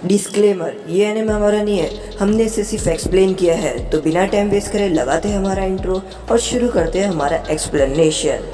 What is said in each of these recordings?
Disclaimer, ये anime हमारा नहीं है, हमने इसे सिर्फ एक्सप्लेन किया है। तो बिना टाइम वेस्ट करे लगाते हैं हमारा इंट्रो और शुरू करते हैं हमारा एक्सप्लेनेशन।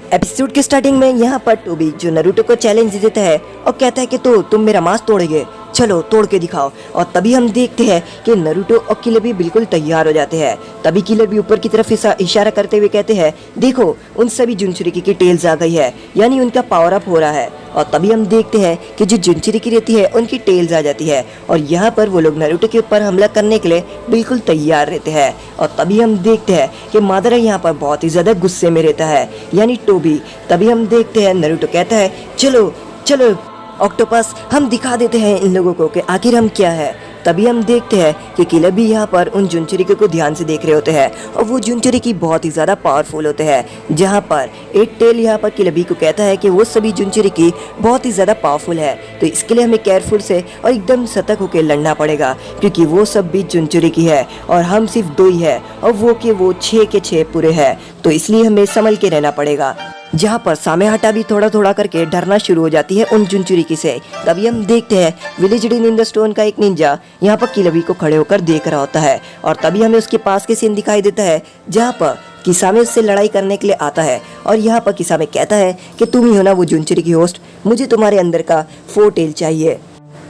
एपिसोड के स्टार्टिंग में यहाँ पर टोबी जो नारुतो को चैलेंज देता है और कहता है कि तो तुम मेरा मांस तोड़ोगे, चलो तोड़ के दिखाओ। और तभी हम देखते हैं कि नारुतो और किलर भी बिल्कुल तैयार हो जाते हैं। तभी किलर भी ऊपर की तरफ इशारा करते हुए कहते हैं, देखो उन सभी जुनचुरिकी की टेल्स आ गई है, यानी उनका पावर अप हो रहा है। और तभी हम देखते हैं कि जो जुनचुरिकी रहती है उनकी टेल्स आ जाती है और यहाँ पर वो लोग नारुतो के ऊपर हमला करने के लिए बिल्कुल तैयार रहते हैं। और तभी हम देखते हैं कि मादरा यहाँ पर बहुत ही ज्यादा गुस्से में रहता है, यानी टोबी। तभी हम देखते हैं नारुतो कहता है, चलो चलो ऑक्टोपस, हम दिखा देते हैं इन लोगों को कि आखिर हम क्या है। तभी हम देखते हैं कि किलर भी यहाँ पर उन जुनचुरिकी को ध्यान से देख रहे होते हैं और वो जुनचुरिकी बहुत ही ज़्यादा पावरफुल होते हैं। जहाँ पर एक टेल यहाँ पर किलर को कहता है कि वो सभी जुनचुरिकी बहुत ही ज़्यादा पावरफुल है, तो इसके लिए हमें केयरफुल से और एकदम सतर्क होकर लड़ना पड़ेगा, क्योंकि वो सब भी जुनचुरिकी है और हम सिर्फ 2 ही है और वो के वो 6 के 6 पूरे है, तो इसलिए हमें संभल के रहना पड़ेगा। जहाँ पर सामेहाटा भी थोड़ा थोड़ा करके डरना शुरू हो जाती है उन जुनचुरिकी से। तभी हम देखते हैं विलेज्ड इन द स्टोन का एक निंजा यहाँ पर किलबी को खड़े होकर देख रहा होता है और तभी हमें उसके पास के सीन दिखाई देता है जहाँ पर किसामे उससे लड़ाई करने के लिए आता है और यहाँ पर किसामे कहता है कि तुम ही हो ना वो जुनचुरिकी होस्ट, मुझे तुम्हारे अंदर का 4 टेल चाहिए।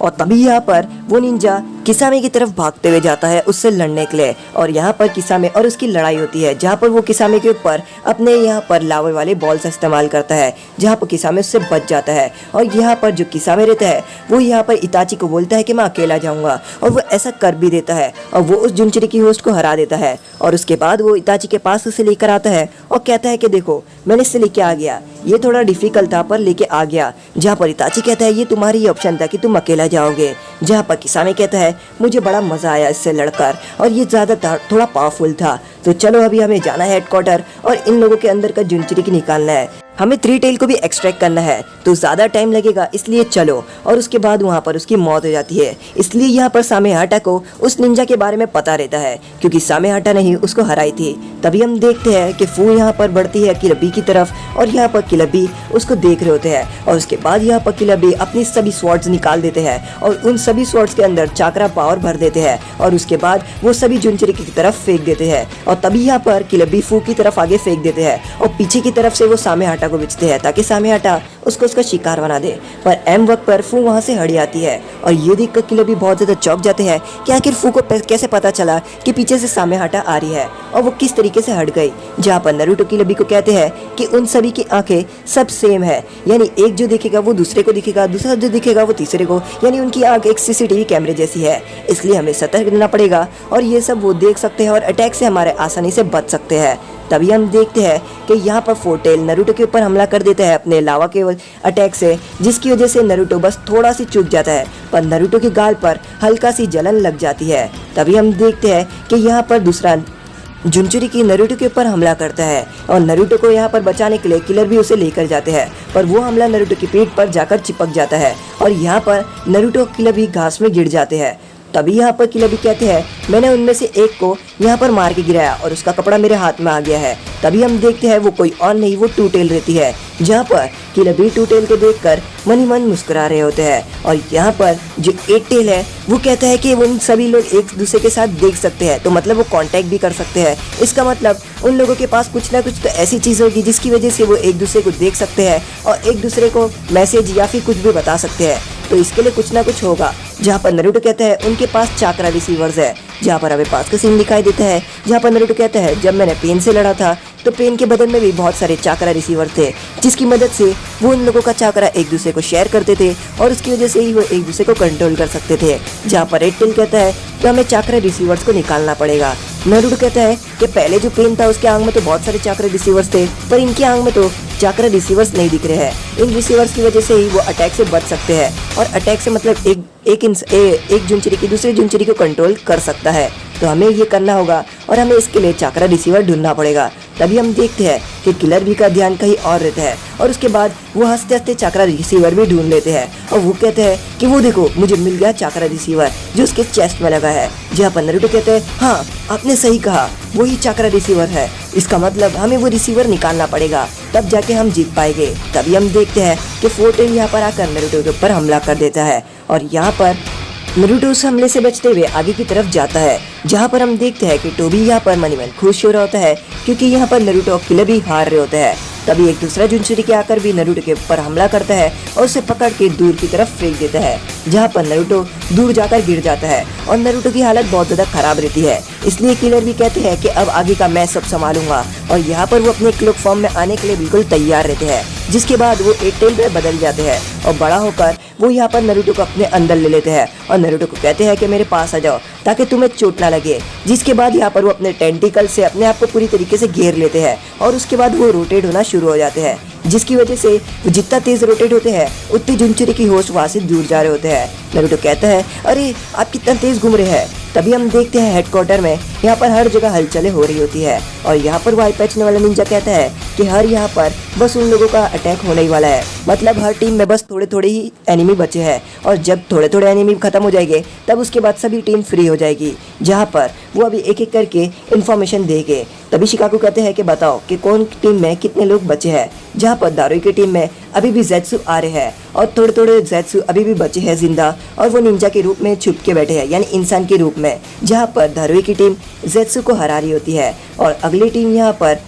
और तभी यहाँ पर वो निंजा किसामे की तरफ भागते हुए जाता है उससे लड़ने के लिए और यहाँ पर किसामे और उसकी लड़ाई होती है, जहाँ पर वो किसामे के ऊपर अपने यहाँ पर लावे वाले बॉल से इस्तेमाल करता है, जहाँ पर किसामे उससे बच जाता है। और यहाँ पर जो किसामे रहता है वो यहाँ पर इताची को बोलता है कि मैं अकेला जाऊँगा और वो ऐसा कर भी देता है और वो उस जुनचुरिकी होस्ट को हरा देता है। और उसके बाद वो इताची के पास उसे लेकर आता है और कहता है कि देखो मैंने इससे लेके आ गया, ये थोड़ा डिफिकल्ट था पर लेके आ गया। जहाँ पर इताची कहता है ये तुम्हारी ही ऑप्शन था कि तुम अकेला जाओगे, जहाँ पर किसामे कहता है मुझे बड़ा मजा आया इससे लड़कर और ये ज्यादा थोड़ा पावरफुल था, तो चलो अभी हमें जाना है हेडक्वार्टर और इन लोगों के अंदर का जुनचुरिकी निकालना है, हमें 3 टेल को भी एक्सट्रैक्ट करना है, तो ज़्यादा टाइम लगेगा इसलिए चलो। और उसके बाद वहाँ पर उसकी मौत हो जाती है। इसलिए यहाँ पर सामेहाटा को उस निंजा के बारे में पता रहता है, क्योंकि सामेहाटा ने ही उसको हराई थी। तभी हम देखते हैं कि फू यहाँ पर बढ़ती है किलबी की तरफ और यहाँ पर किलबी उसको देख रहे होते हैं और उसके बाद यहाँ पर किलबी अपनी सभी स्वॉर्ड्स निकाल देते हैं और उन सभी स्वॉर्ड्स के अंदर चाकरा पावर भर देते हैं और उसके बाद वो सभी जुनचुरिकी की तरफ फेंक देते हैं। और तभी यहाँ पर किलबी फू की तरफ आगे फेंक देते हैं और पीछे की तरफ से वो सामेहाटा को बेचते हैं ताकि सामेहाटा उसको उसका शिकार बना दे। पर एम वक्त पर फू वहाँ से हट आती है और ये देखकर किलर भी बहुत ज़्यादा चौंक जाते हैं कि आखिर फू को कैसे पता चला कि पीछे से सामेहाटा आ रही है और वो किस तरीके से हट गई। जहाँ पर नारुतो किलबी को कहते हैं कि उन सभी की आंखें सब सेम है, यानी एक जो दिखेगा वो दूसरे को दिखेगा, दूसरा जो दिखेगा वो तीसरे को, यानी उनकी आंख एक सीसीटीवी कैमरे जैसी है। इसलिए हमें सतर्क रहना पड़ेगा और ये सब वो देख सकते हैं और अटैक से हमारे आसानी से बच सकते हैं। तभी हम देखते हैं कि यहाँ पर 4 टेल नारुतो के ऊपर हमला कर देता है अपने लावा के अटैक से, जिसकी वजह से नारुतो बस थोड़ा सी चूक जाता है पर नारुतो के गाल पर हल्का सी जलन लग जाती है। तभी हम देखते हैं कि यहाँ पर दूसरा जुनचुरिकी नारुतो के ऊपर हमला करता है और नारुतो को यहाँ पर बचाने के लिए किलर भी उसे लेकर जाते हैं, पर वो हमला नारुतो की पीठ पर जाकर चिपक जाता है और यहाँ पर नारुतो और किलर भी घास में गिर जाते हैं। तभी यहाँ पर किलर भी कहते हैं मैंने उनमें से एक को यहाँ पर मार के गिराया और उसका कपड़ा मेरे हाथ में आ गया है। तभी हम देखते हैं वो कोई और नहीं, वो 2 टेल रहती है, जहाँ पर किलर भी 2 टेल को देखकर मन ही मन मुस्कुरा रहे होते हैं। और यहाँ पर जो 8 टेल है वो कहता है कि उन सभी लोग एक दूसरे के साथ देख सकते हैं, तो मतलब वो कांटेक्ट भी कर सकते हैं। इसका मतलब उन लोगों के पास कुछ ना कुछ तो ऐसी चीज़ होगी जिसकी वजह से वो एक दूसरे को देख सकते हैं और एक दूसरे को मैसेज या फिर कुछ भी बता सकते हैं, तो इसके लिए कुछ ना कुछ होगा। जहाँ पर नारुतो कहता है उनके पास चाकरा रिसीवर्स है, जहाँ पर हमें पास का सीन दिखाई देता है जहाँ पर नारुतो कहता है जब मैंने पेन से लड़ा था तो पेन के बदन में भी बहुत सारे चाकरा रिसीवर थे, जिसकी मदद से वो उन लोगों का चाकरा एक दूसरे को शेयर करते थे और उसकी वजह से ही वो एक दूसरे को कंट्रोल कर सकते थे। जहाँ पर रेड टेल कहता है कि हमें चाकरा रिसीवर्स को निकालना पड़ेगा। नारुतो कहता है कि पहले जो पेन था उसके आंख में तो बहुत सारे चाकरा रिसीवर्स थे, पर इनके आंख में तो चाकरा रिसीवर्स नहीं दिख रहे हैं। इन रिसीवर्स की वजह से ही वो अटैक से बच सकते हैं, और अटैक से मतलब एक जुनचुरी की दूसरे जुनचुरी को कंट्रोल कर सकता है। तो हमें ये करना होगा और हमें इसके लिए चाकरा रिसीवर ढूंढना पड़ेगा। तभी हम देखते हैं कि किलर बी का ध्यान कहीं और रहता है, और उसके बाद वो हंसते हंसते चाकरा रिसीवर भी ढूंढ लेते हैं, और वो कहते हैं कि वो देखो मुझे मिल गया चाकरा रिसीवर जो उसके चेस्ट में लगा है। जहाँ पर नारुतो कहते हैं हाँ आपने सही कहा, वही चाकरा रिसीवर है, इसका मतलब हमें वो रिसीवर निकालना पड़ेगा, तब जाके हम जीत पाएंगे। तभी हम देखते हैं कि फोर्टेल यहाँ पर आकर नारुतो के ऊपर हमला कर देता है, और यहाँ पर नारुतो उस हमले से बचते हुए आगे की तरफ जाता है। जहाँ पर हम देखते हैं कि टोबी यहाँ पर मन ही मन खुश हो रहा होता है, क्योंकि यहाँ पर नारुतो और किलर भी हार रहे होते हैं। तभी एक दूसरा जुनचुरी के आकर भी नारुतो के ऊपर हमला करता है और उसे पकड़ के दूर की तरफ फेंक देता है, जहाँ पर नारुतो दूर जाकर गिर जाता है और नारुतो की हालत बहुत ज्यादा खराब रहती है। इसलिए किलर भी कहते हैं कि अब आगे का मैं सब संभालूंगा, और यहाँ पर वो अपने क्लोक फॉर्म में आने के लिए बिल्कुल तैयार रहते हैं। जिसके बाद वो एट टेल में बदल जाते हैं और बड़ा होकर वो यहाँ पर नारुतो को अपने अंदर ले लेते हैं और नारुतो को कहते हैं कि मेरे पास आ जाओ ताकि तुम्हें चोट ना लगे। जिसके बाद यहाँ पर वो अपने टेंटिकल से अपने आप को पूरी तरीके से घेर लेते हैं और उसके बाद वो रोटेट होना शुरू हो जाते हैं, जिसकी वजह से वो जितना तेज रोटेट होते हैं उतनी जुनचुरी की होस्ट वहाँ से दूर जा रहे होते हैं। नारुतो कहता है अरे आप कितना तेज घूम रहे हैं। तभी हम देखते हैं हेडक्वार्टर में यहाँ पर हर जगह हलचलें हो रही होती है, और यहाँ पर वो आई पैचने वाला निंजा कहता है कि हर यहाँ पर बस उन लोगों का अटैक होने ही वाला है, मतलब हर टीम में बस थोड़े थोड़े ही एनिमी बचे हैं, और जब थोड़े थोड़े एनिमी खत्म हो जाएंगे तब उसके बाद सभी टीम फ्री हो जाएगी। जहाँ पर वो अभी एक एक करके इन्फॉर्मेशन देंगे। तभी शिकागो कहते हैं कि बताओ कि कौन टीम में कितने लोग बचे हैं। जहाँ पर दारुई की टीम में अभी भी ज़ेत्सु आ रहे हैं और थोड़े थोड़े ज़ेत्सु अभी भी बचे हैं जिंदा, और वो निंजा के रूप में छुप के बैठे हैं, यानी इंसान के रूप में। जहाँ पर दारुई की टीम ज़ेत्सु को हरा रही होती है, और अगली टीम यहाँ पर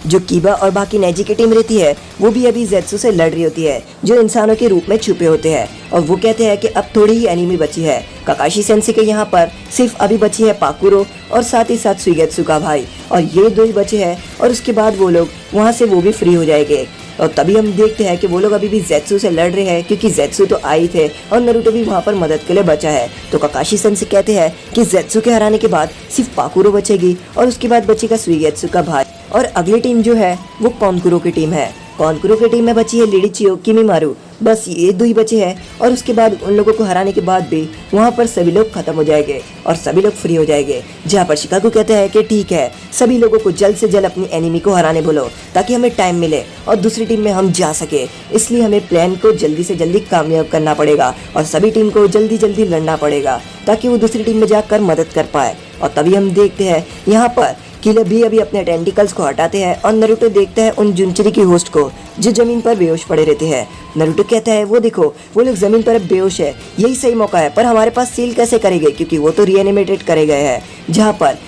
जो कीबा और बाकी नेजी की टीम रहती है वो भी अभी ज़ेत्सु से लड़ रही होती है, जो इंसानों के रूप में छुपे होते हैं। और वो कहते हैं कि अब थोड़ी ही एनिमी बची है। काकाशी सेंसी के यहाँ पर सिर्फ अभी बची है पाकुरो और साथ ही साथ सुइगेत्सु का भाई, और ये दो ही बचे हैं, और उसके बाद वो लोग वहाँ से वो भी फ्री हो जाएंगे। और तभी हम देखते हैं कि वो लोग अभी भी ज़ेत्सु से लड़ रहे हैं, क्योंकि ज़ेत्सु तो आई थे और नारुतो भी वहाँ पर मदद के लिए बचा है। तो काकाशी सेंसी कहते हैं कि ज़ेत्सु के हराने के बाद सिर्फ पाकुरो बचेगी और उसके बाद बचेगा सुइगेत्सु का भाई। और अगली टीम जो है वो कोनकुरो की टीम है। कोनकुरो की टीम में बची है लिडिचियो, किमीमारू, बस ये दो ही बचे हैं, और उसके बाद उन लोगों को हराने के बाद भी वहाँ पर सभी लोग खत्म हो जाएंगे और सभी लोग फ्री हो जाएंगे। जहाँ पर शिकागो कहते हैं कि ठीक है, सभी लोगों को जल्द से जल्द अपनी एनिमी को हराने बोलो ताकि हमें टाइम मिले और दूसरी टीम में हम जा सके। इसलिए हमें प्लान को जल्दी से जल्दी कामयाब करना पड़ेगा और सभी टीम को जल्दी जल्दी लड़ना पड़ेगा ताकि वो दूसरी टीम में जाकर मदद कर पाए। और तभी हम देखते हैं यहाँ पर किलर भी अभी अपने टेंटिकल्स को हटाते हैं और नारुतो देखता है उन जुनचुरी की होस्ट को जो जमीन पर बेहोश पड़े रहते हैं। नारुतो कहता है वो देखो वो लोग जमीन पर अब बेहोश है, यही सही मौका है, पर हमारे पास सील कैसे करेंगे क्योंकि वो तो रीएनिमेटेड करे गए हैं। जहाँ पर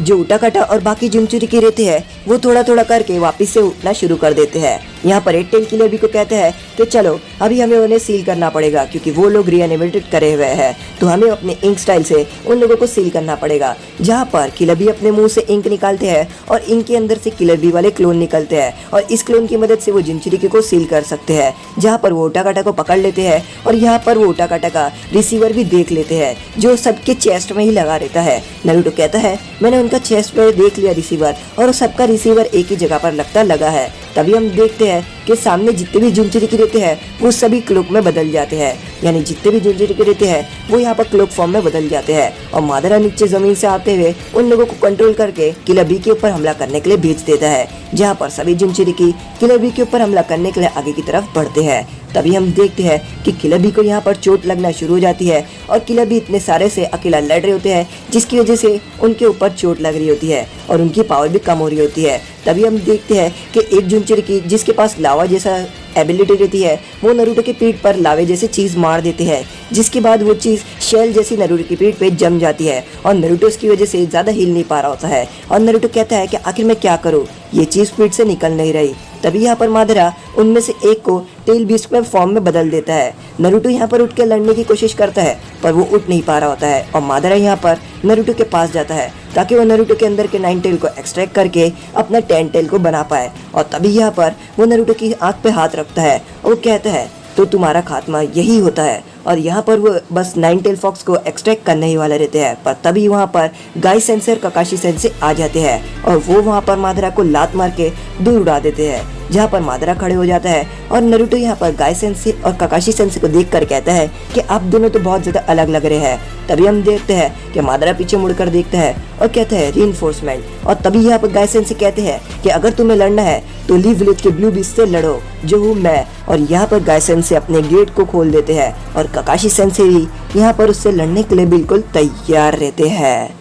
जो उटाकाटा और बाकी जुनचुरी की रहते हैं वो थोड़ा थोड़ा करके वापस से उठना शुरू कर देते हैं। यहाँ पर एट टेल किलर भी को कहते हैं कि चलो अभी हमें उन्हें सील करना पड़ेगा क्योंकि वो लोग रीएनिमेटेड करे हुए हैं, तो हमें अपने इंक स्टाइल से उन लोगों को सील करना पड़ेगा। जहाँ पर किलर भी अपने मुंह से इंक निकालते हैं और इंक के अंदर से किलर बी वाले क्लोन निकलते हैं, और इस क्लोन की मदद से वो जुनचुरी को सील कर सकते हैं। जहाँ पर वो उटाकाटा को पकड़ लेते हैं और यहाँ पर वो उटाकाटा का रिसीवर भी देख लेते हैं जो सबके चेस्ट में ही लगा रहता है। नारुतो कहता है मैंने उनका चेस्ट पर देख लिया रिसीवर, और सबका रिसीवर एक ही जगह पर लगता लगा है। तभी हम देखते हैं कि सामने जितने भी जुनचुरी की रहते हैं वो सभी क्लोक में बदल जाते हैं, यानी जितने भी जुनचुरी के रहते हैं वो यहाँ पर क्लोक फॉर्म में बदल जाते हैं, और मादरा नीचे जमीन से आते हुए उन लोगों को कंट्रोल करके किलर बी के ऊपर हमला करने के लिए भेज देता है। जहाँ पर सभी जुनचुरी की किलर बी के ऊपर हमला करने के लिए आगे की तरफ बढ़ते हैं। तभी हम देखते हैं कि किलर बी को यहाँ पर चोट लगना शुरू हो जाती है, और किलर बी इतने सारे से अकेला लड़ रहे होते हैं जिसकी वजह से उनके ऊपर चोट लग रही होती है और उनकी पावर भी कम हो रही होती है। तभी हम देखते हैं कि एक जुनचुरी की जिसके पास लावा जैसा एबिलिटी रहती है वो नारुतो की पीठ पर लावे जैसी चीज मार देते हैं, जिसके बाद वो चीज शेल जैसी नारुतो की पीठ पे जम जाती है और नारुतो उसकी वजह से ज्यादा हिल नहीं पा रहा होता है। और नारुतो कहता है कि आखिर मैं क्या करूँ, ये चीज पीठ से निकल नहीं रही। तभी यहाँ पर मादरा उनमें से एक को टेल बीस्ट में फॉर्म में बदल देता है। नरूटो यहाँ पर उठ के लड़ने की कोशिश करता है पर वो उठ नहीं पा रहा होता है और मादरा यहाँ पर नरूटो के पास जाता है ताकि वो नरूटो के अंदर के 9 टेल को एक्सट्रैक्ट करके अपना 10 टेल को बना पाए। और तभी यहाँ पर वो नरूटो की आंख पे हाथ रखता है और वो कहता है तो तुम्हारा खात्मा यही होता है। और यहाँ पर वो बस 9 टेल फॉक्स को एक्सट्रैक्ट करने ही वाले रहते हैं पर तभी वहाँ पर गाई सेंसे और ककाशी सेंसे आ जाते हैं और वो वहाँ पर मादरा को लात मार के दूर उड़ा देते हैं, जहाँ पर मादरा खड़े हो जाता है। और नरूटो यहाँ पर गाई सेंसे और ककाशी सेंसे को देखकर कहता है कि आप दोनों तो बहुत ज्यादा अलग लग रहे हैं। तभी हम देखते हैं कि मादरा पीछे मुड़कर देखता है और कहता है रीइंफोर्समेंट। और तभी यहाँ पर गाई सेंसे कहते हैं कि अगर तुम्हें लड़ना है तो लीव विलेज के ब्लू बीस्ट से लड़ो जो हूँ मैं। और यहाँ पर गाई सेंसे अपने गेट को खोल देते हैं और ककाशी सेंसे भी यहाँ पर उससे लड़ने के लिए बिल्कुल तैयार रहते हैं।